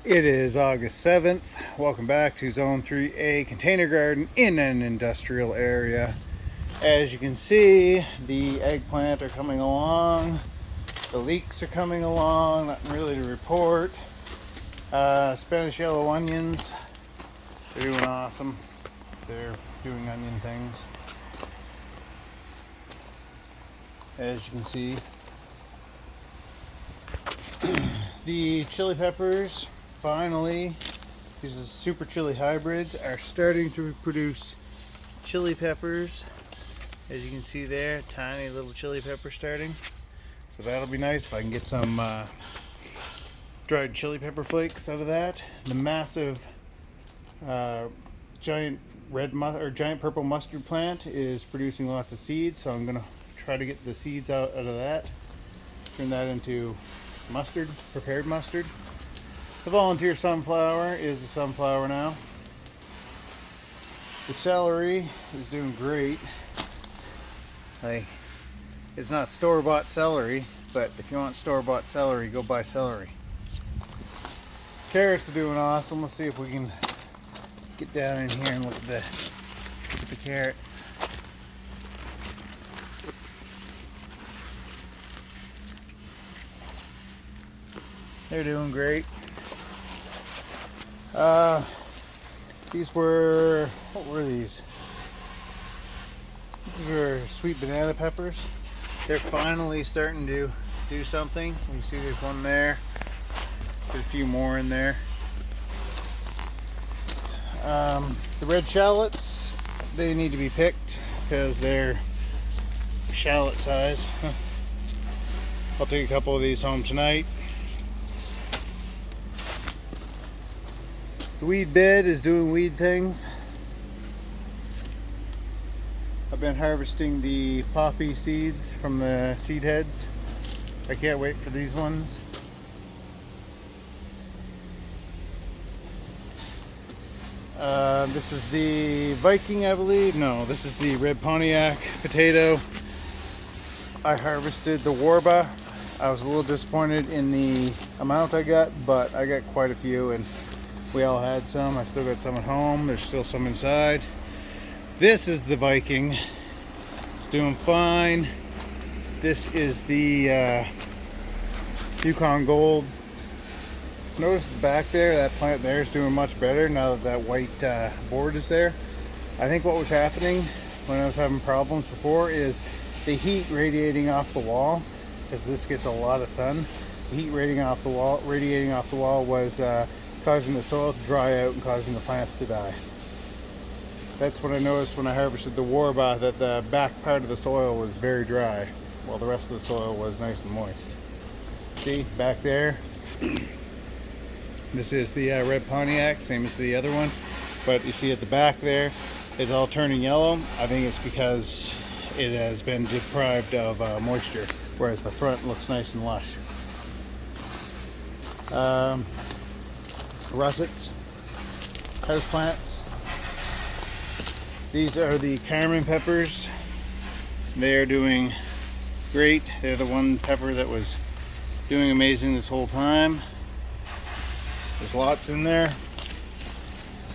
It is August 7th. Welcome back to Zone 3A Container Garden in an industrial area. As you can see, the eggplant are coming along. The leeks are coming along. Nothing really to report. Spanish yellow onions, they're doing awesome. They're doing onion things. As you can see, the chili peppers, finally, these are super chili hybrids, are starting to produce chili peppers. As you can see there, tiny little chili pepper starting. So that'll be nice if I can get some dried chili pepper flakes out of that. The massive giant giant purple mustard plant is producing lots of seeds, so I'm gonna try to get the seeds out of that, turn that into mustard, prepared mustard. The volunteer sunflower is a sunflower now. The celery is doing great. It's not store-bought celery, but if you want store-bought celery, go buy celery. Carrots are doing awesome. Let's see if we can get down in here and look at the carrots. They're doing great. What were these? These are sweet banana peppers. They're finally starting to do something. You can see there's one there. There's a few more in there. The red shallots, they need to be picked because they're shallot size. I'll take a couple of these home tonight. The weed bed is doing weed things. I've been harvesting the poppy seeds from the seed heads. I can't wait for these ones. This is the Viking, I believe. No, this is the red Pontiac potato. I harvested the Warba. I was a little disappointed in the amount I got, but I got quite a few and we all had some. I still got some at home. There's still some inside. This is the Viking. It's doing fine. This is the Yukon Gold. Notice back there, that plant there is doing much better now that that white board is there. I think what was happening when I was having problems before is the heat radiating off the wall, because this gets a lot of sun. The heat radiating off the wall was causing the soil to dry out and causing the plants to die. That's what I noticed when I harvested the Warba, that the back part of the soil was very dry while the rest of the soil was nice and moist. See, back there, this is the red Pontiac, same as the other one, but you see at the back there, it's all turning yellow. I think it's because it has been deprived of moisture, whereas the front looks nice and lush. Russets, house plants. These are the Carmen peppers. They are doing great. They're the one pepper that was doing amazing this whole time. There's lots in there.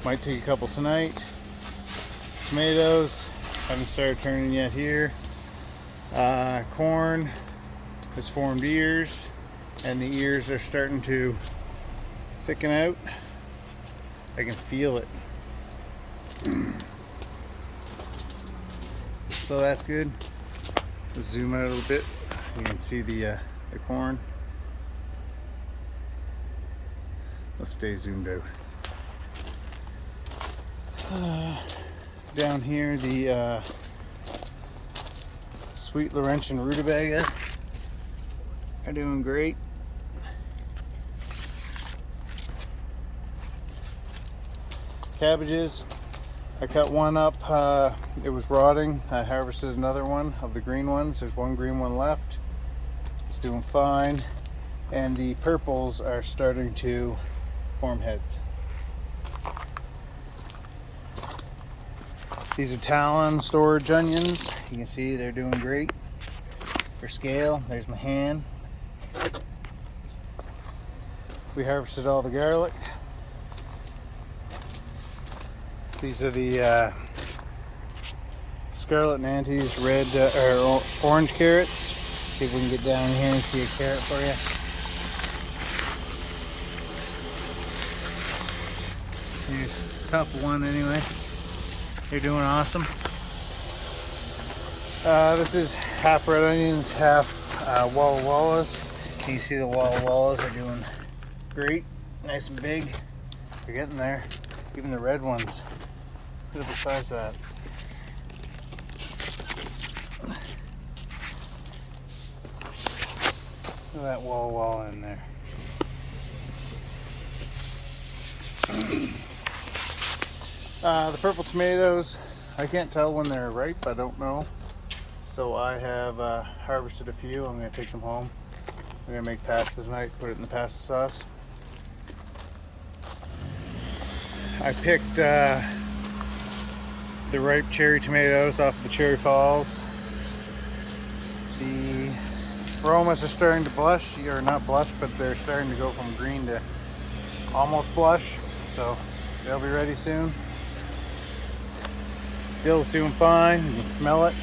Might take a couple tonight. Tomatoes, haven't started turning yet here. Corn has formed ears, and the ears are starting to thicken out. I can feel it. So that's good. Let's zoom out a little bit. You can see the corn. Let's stay zoomed out. Down here, the sweet Laurentian rutabaga are doing great. Cabbages, I cut one up, it was rotting. I harvested another one of the green ones. There's one green one left. It's doing fine. And the purples are starting to form heads. These are Talon storage onions. You can see they're doing great. For scale, there's my hand. We harvested all the garlic. These are the Scarlet Nantes red or orange carrots. See if we can get down here and see a carrot for you. Here's top one anyway. You're doing awesome. This is half red onions, half Walla Wallas. You can see the Walla Wallas are doing great, nice and big. They're getting there. Even the red ones. Look at the size of that. Look at that Walla Walla in there. The purple tomatoes, I can't tell when they're ripe, I don't know. So I have harvested a few. I'm going to take them home. I'm going to make pasta tonight, put it in the pasta sauce. I picked the ripe cherry tomatoes off the Cherry Falls. The aromas are starting to blush, or not blush, but they're starting to go from green to almost blush. So they'll be ready soon. Dill's doing fine. You can smell it.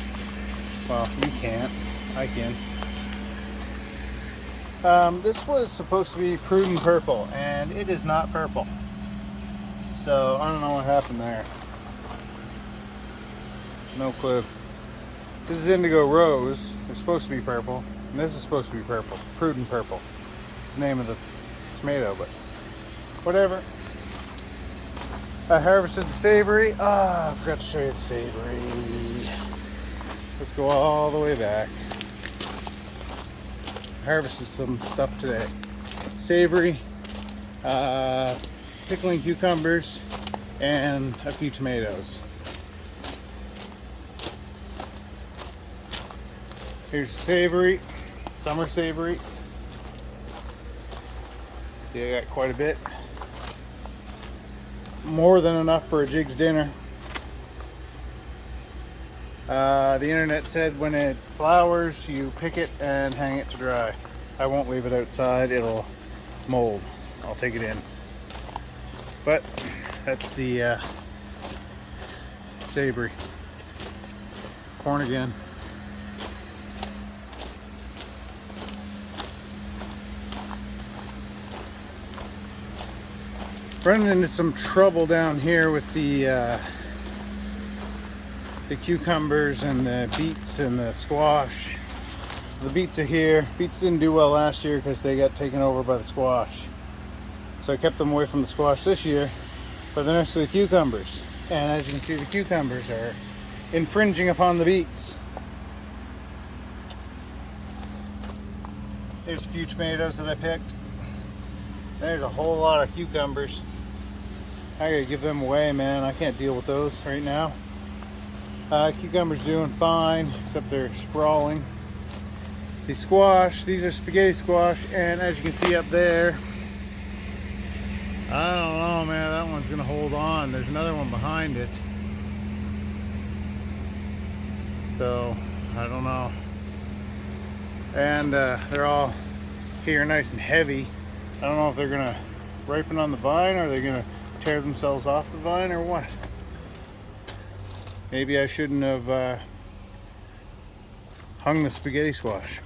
Well, you can't. I can. This was supposed to be prune purple, and it is not purple. So I don't know what happened there. No clue. This is indigo rose. It's supposed to be purple, and this is supposed to be purple. Prudent purple. It's the name of the tomato, but whatever. I harvested the savory. I forgot to show you the savory. Let's go all the way back. Harvested some stuff today. Savory, pickling cucumbers, and a few tomatoes. Here's savory, summer savory. See, I got quite a bit. More than enough for a Jig's dinner. The internet said when it flowers, you pick it and hang it to dry. I won't leave it outside, it'll mold. I'll take it in. But that's the savory. Corn again. Running into some trouble down here with the cucumbers and the beets and the squash. So the beets are here. Beets didn't do well last year because they got taken over by the squash. So I kept them away from the squash this year, but they're next to the cucumbers. And as you can see, the cucumbers are infringing upon the beets. There's a few tomatoes that I picked. There's a whole lot of cucumbers. I gotta give them away, man. I can't deal with those right now. Cucumbers doing fine, except they're sprawling. The squash, these are spaghetti squash, and as you can see up there, I don't know, man, that one's gonna hold on. There's another one behind it. So, I don't know. And they're all here nice and heavy. I don't know if they're gonna ripen on the vine, or are they gonna tear themselves off the vine, or what. Maybe I shouldn't have hung the spaghetti squash.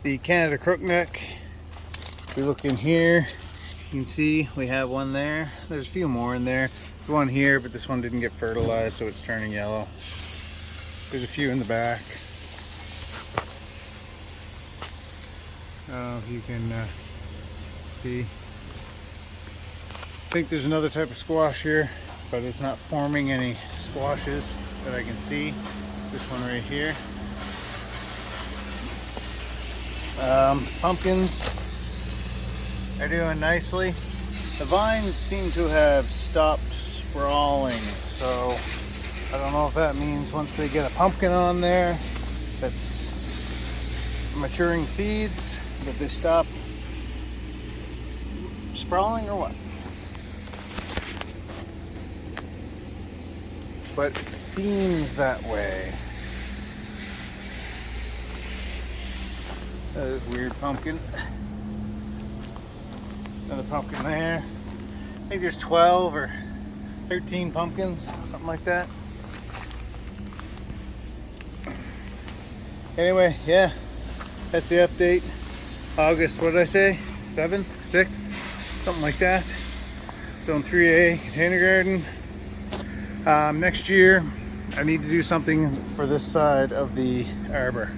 The Canada crookneck, we look in here, you can see we have one there. There's a few more in there. There's one here, but this one didn't get fertilized, so it's turning yellow. There's a few in the back. You can see. I think there's another type of squash here, but it's not forming any squashes that I can see. This one right here. Pumpkins are doing nicely. The vines seem to have stopped sprawling, so I don't know if that means once they get a pumpkin on there that's maturing seeds, that they stop sprawling or what. But it seems that way. That is weird pumpkin. Another pumpkin there. I think there's 12 or 13 pumpkins, something like that. Anyway, yeah, that's the update. August, what did I say? 7th, 6th, something like that. Zone 3A container garden. Next year, I need to do something for this side of the arbor.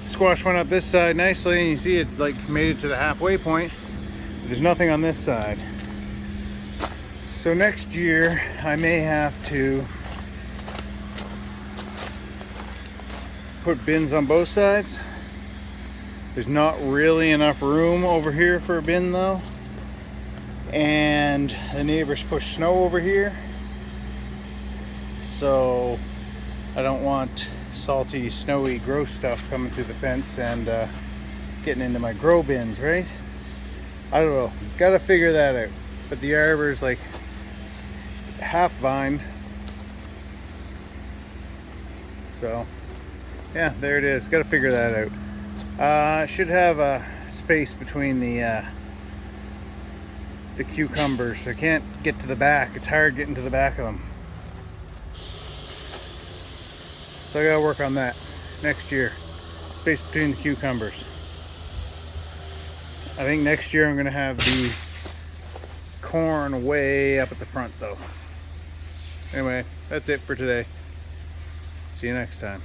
Squash went up this side nicely, and you see it like made it to the halfway point. There's nothing on this side. So next year, I may have to put bins on both sides. There's not really enough room over here for a bin though. And the neighbors push snow over here. So I don't want salty, snowy, gross stuff coming through the fence and getting into my grow bins, right? I don't know. Gotta figure that out. But the arbor's like half vined. So yeah, there it is. Gotta figure that out. Should have a space between the cucumbers. I can't get to the back. It's hard getting to the back of them. So I gotta work on that next year. Space between the cucumbers. I think next year I'm gonna have the corn way up at the front though. Anyway, that's it for today. See you next time.